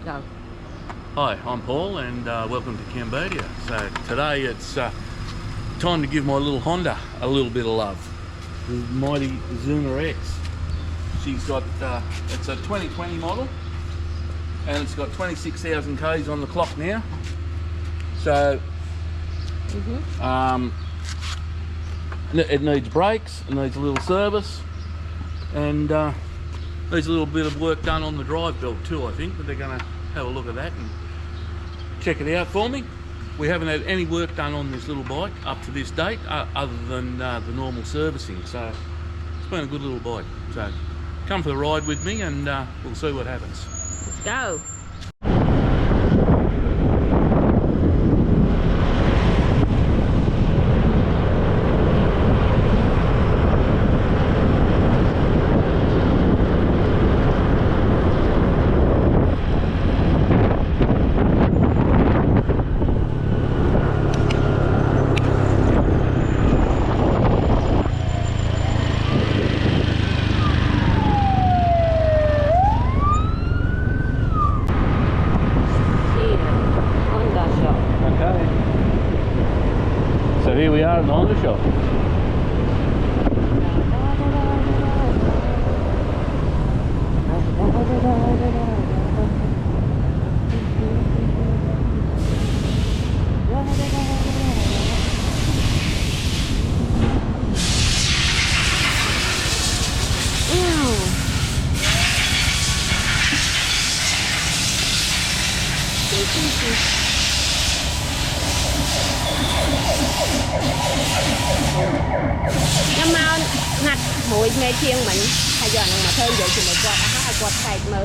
Go. Hi, I'm Paul and welcome to Cambodia. So today it's time to give my little Honda a little bit of love. The mighty Zuma X. She's got, it's a 2020 model and it's got 26,000 Ks on the clock now. So it needs brakes, it needs a little service, and needs a little bit of work done on the drive belt too, I think, but they're going to have a look at that and check it out for me. We haven't had any work done on this little bike up to this date other than the normal servicing, so it's been a good little bike. So come for the ride with me and we'll see what happens. Let's go. So here we are in the Honda shop. Nó mau ngặt mũi mê chiên mình hay giờ nó mà thơm vậy thì mình quạt thạch mỡ.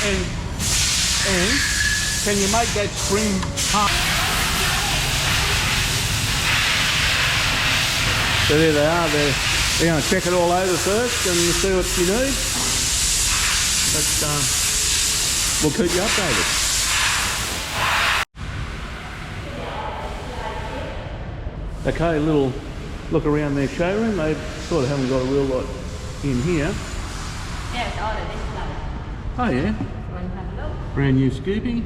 And can you make that spring pump? So there they are. They're going to check it all over first and see what you need. But we'll keep you updated. Okay, a little look around their showroom. They sort of haven't got a real lot in here. Yeah, it's all of this stuff. Oh yeah. Brand new Scoopy.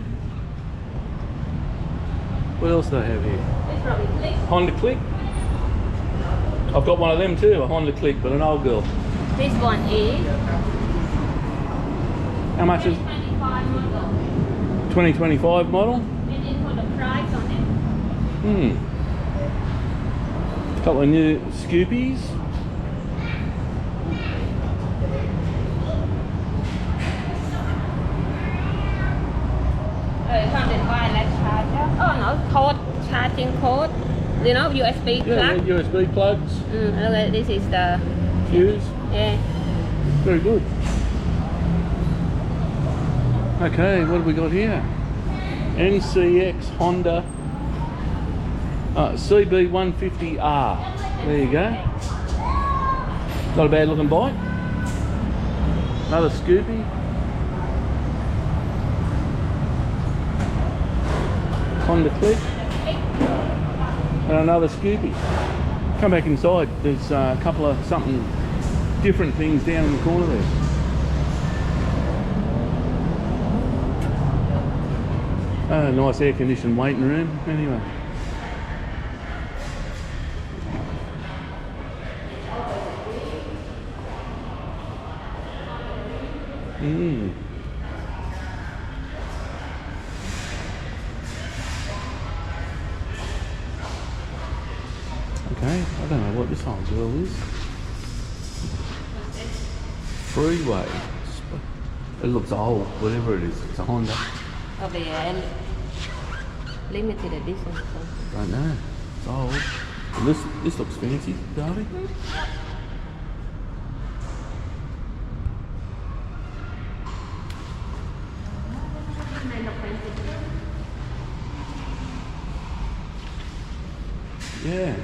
What else do they have here? It's probably Click. Honda Click. I've got one of them too, a Honda Click, but an old girl. This one is. How much is 2025 model. 2025 model? And it's for the price on it. A couple of new Scoopies. It comes in wireless charger. Oh no, code, charging code. You know, USB plug. Yeah, USB plugs. Okay, this is the Fuse. yeah. Very good. Okay, what have we got here? NCX Honda CB150R. There you go. Not a bad looking bike. Another Scoopy. Honda Click. And another Scoopy. Come back inside. There's a couple of something different things down in the corner there. Nice air conditioned waiting room. Anyway. Okay, I don't know what this old girl is. Freeway. It looks old, whatever it is. It's a Honda. Oh, the limited edition. Don't know. It's old. And this looks fancy, Darby. Yeah.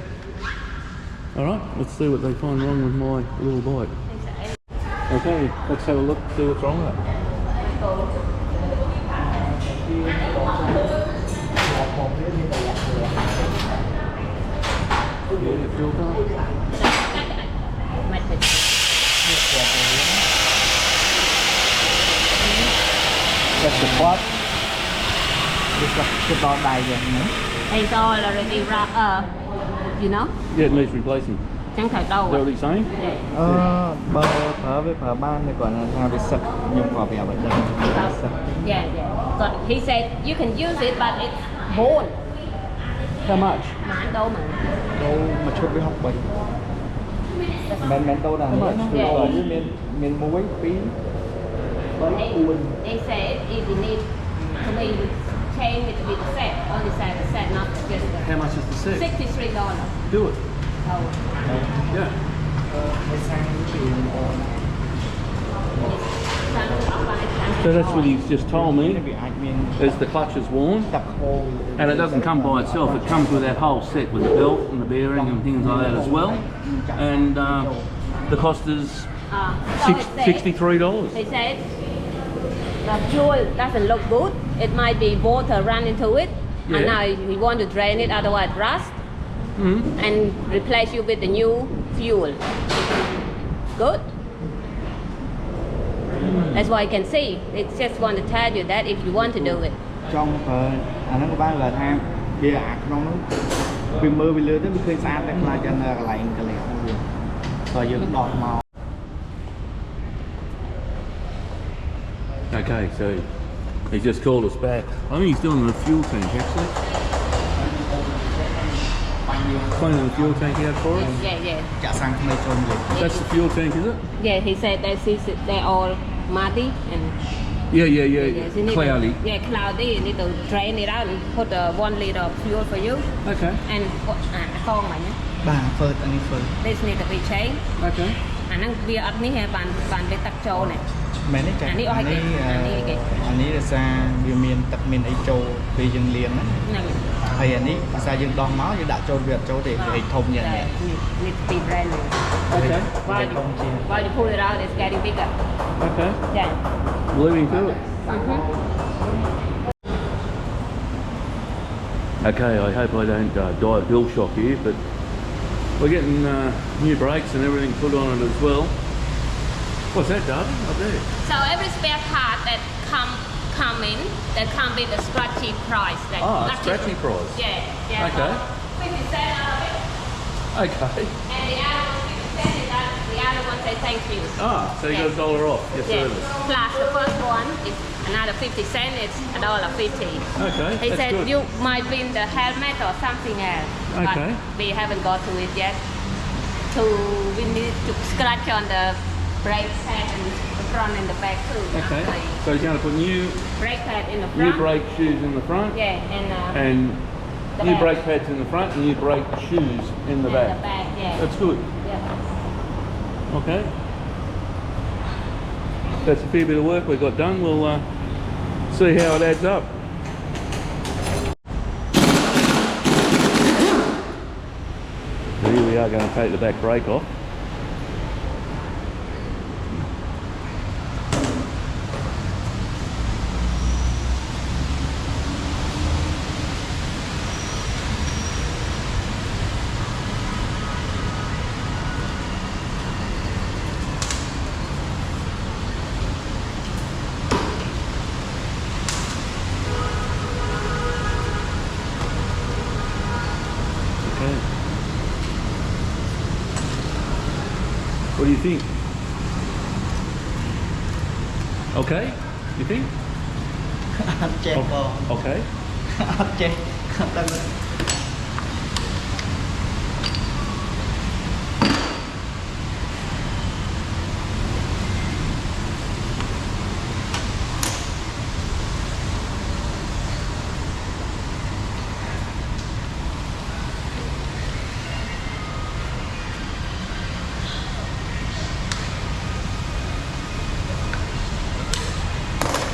Alright, let's see what they find wrong with my little bike. Okay, let's have a look, see what's wrong with it. Yeah, fuel pump. That's the clutch. It's like the dog die again. It's all already you know, Yeah, it needs replacing. chẳng thể đâu. Is that what he's saying? Yeah. Bơ phở với phở ban thì còn là sao bị sập dùng phở bèo vậy đó. Yeah, yeah. But he said you can use it, but it's bone. How much? Mà anh đâu mà. Đâu mà chút với học bệnh. Men đâu là Yeah. với men muối phí. They said if you need to be change it with the set, only set the set, not just How much is the set? $63. Do it. Oh. Yeah. So that's what he's just told me. Is the clutch is worn, and it doesn't come by itself. It comes with that whole set with the belt and the bearing and things like that as well. And the cost is $63. They said the fuel doesn't look good. It might be water run into it, Yeah. and now we want to drain it, otherwise rust, and replace you with the new fuel. Good. That's why you can see. It's just want to tell you that if you want to do it. Trong phở nó có bán là tham bia ạc nó vì mưa vì lừa tới bị khơi xa tới là cho nên lại cái này không được rồi giờ đọt màu. Okay, so he just called us back. I think he's doing the fuel tank actually. Cleaning the fuel tank out for us. Yeah. Chả sang không trôn gì. That's the fuel tank, is it? Yeah, he said they're all muddy and Yeah. yes, you need Cloudy. Cloudy. You need to drain it out and put 1 liter of fuel for you. Okay. And con mà nhé. Bà phơi anh đi phơi. This need to be changed. Okay. Anh đang bia ăn ní hè bàn về tắc châu này. Mẹ này Anh đi ở hai cái, anh đi là xa vì miền tập miền ấy châu vì dừng liền á. Này. Hay anh đi xa dừng đòn máu như đã châu Việt châu để hệ thống như này. Need to be brand new. Okay. While you pull it out, it's getting bigger. Okay. Yeah. Leaving to it. Okay, I hope I don't die of bill shock here, but we're getting new brakes and everything put on it as well. What's that, Darby? Up there. So every spare part that come in, that come with a scratchy price. That Ah, scratchy price. Yeah. Okay. 50 cents out of it. Okay. And the other one, 50 cents, the other one say thank you. Ah, so you got $1 off your service. Plus the first one is another 50 cents, it's $1.50. Okay, He that's said good. you might win the helmet or something else. Okay. But we haven't got to it yet. We need to scratch on the brake pad and the front and the back too. Okay. The So you're going to put new brake pad in the front. brake shoes in the front. Yeah, And the new back. brake pads in the front and new brake shoes in the And back. the back, yeah. That's good. Yeah. Okay. That's a fair bit of work we got done. We'll see how it adds up. Here we are going to take the back brake off. What do you think? Okay? You think? Ăn chè bò. Okay. Ăn chè.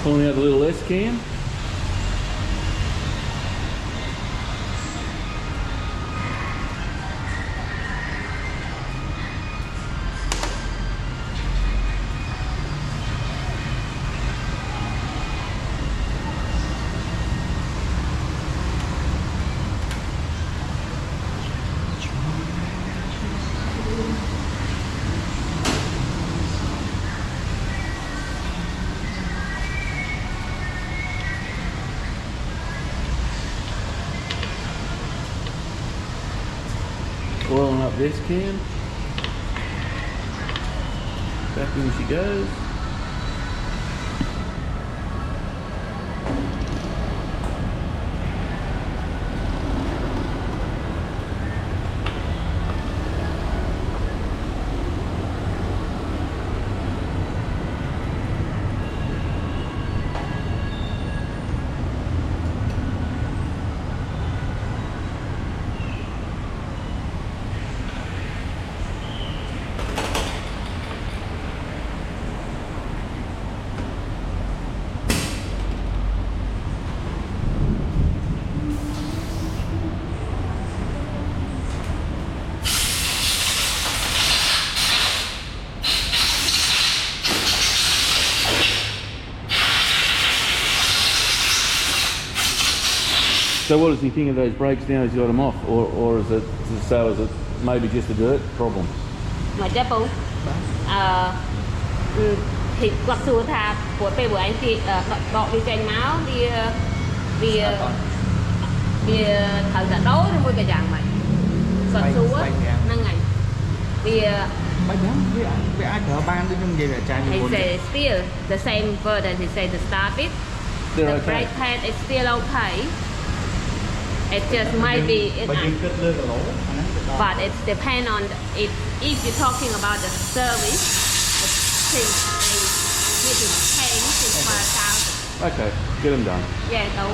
Pulling out the little S cam. desk cam. Back in she goes. So what does he think of those brakes now he's got them off? Or is it maybe just a dirt problem? Mà chắc không? Thì quạt xua tha của bữa anh thì đọ đi tranh máu đi thằng cả đấu thì mua cái dạng mày quạt xua năng ngày vì Bánh lắm, với ai thở ban đi trong gì là trai he say still the same version. He say to start it. The brake pad is still okay. It just might be but it depends on if you're talking about the service, the thing they need to change is 5,000. Okay, get them done. Yeah, no.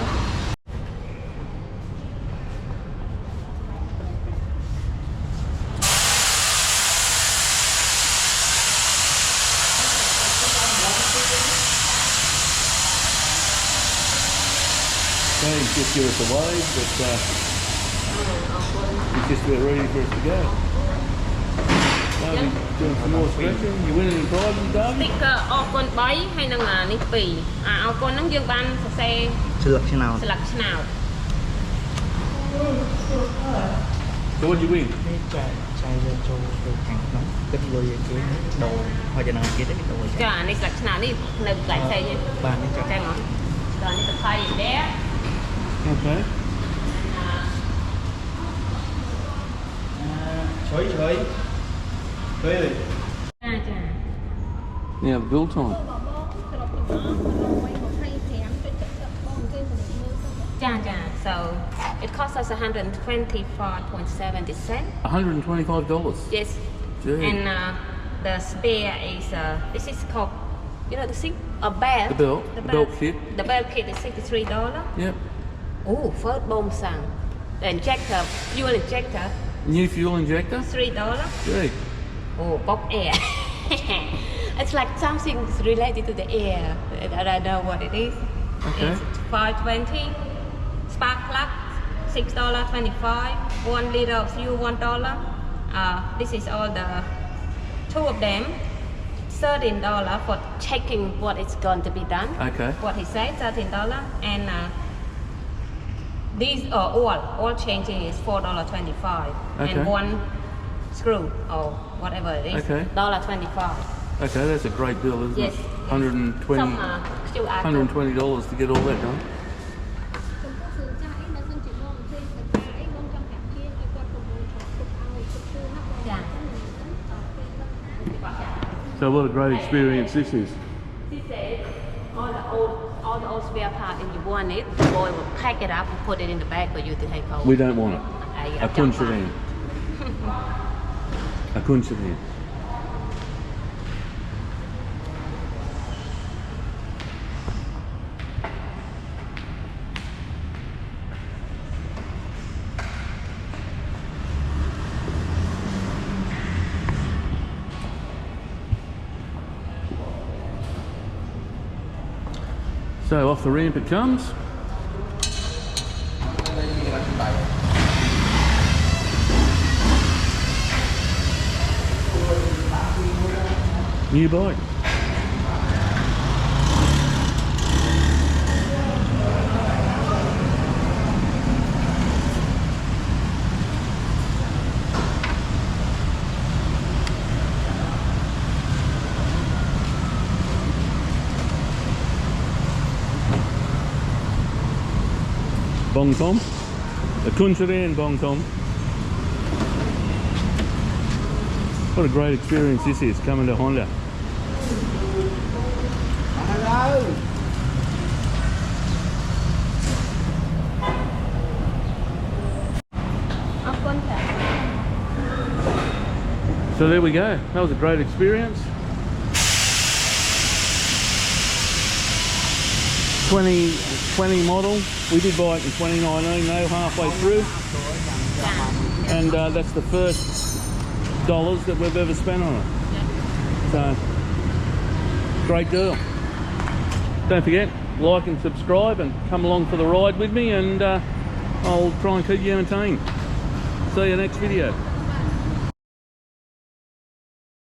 Okay, he's just give us a wave, but he's just about ready for us to go. Now we're doing some more stretching. You winning in pride, David? Sticker ở con bấy hay là ní pì. Ở con nó dương ban xe Select nào. So what did you win? Trai ra cho hàng nóng kết đôi cái đầu hoặc là kia đấy đầu. Chà, ní select nào ní nâng lại xe nhé. Bạn đi cho. Xem hả? Rồi ní tập thay there. Okay. Sorry. Really? Now build time. So it cost us $125.70. $125? Yes. Gee. And the spare is this is called, you know, the thing, a belt. The belt kit. The belt kit is $63. Yep. Oh, first bomb sang. The injector, fuel injector. New fuel injector? $3. Gee. Oh, pop air. It's like something related to the air. I don't know what it is. Okay. It's $5.20. Spark plug, $6.25. 1 liter of fuel, $1. This is all the two of them. $13 for checking what is going to be done. Okay. What he said, $13. And these are all changing is $4.25. Okay. And one screw or whatever it is, Okay. $1.25. Okay, that's a great deal, isn't Yes. it? $120 Some still add $120 to get all that done. So what a great experience this is. She said all the old spare part, if you want it, the boy will pack it up and put it in the bag for you to take home. We don't want it. I A kun sedan. A kun sedan. So off the ramp it comes. New bike. Bong Tom. A kun sedan Bong Tom. What a great experience this is, coming to Honda. Hello. So there we go. That was a great experience. 2020 model. We did buy it in 2019, though, halfway through. And that's the first dollars that we've ever spent on it. So, great deal. Don't forget, like and subscribe and come along for the ride with me, and I'll try and keep you entertained. See you next video.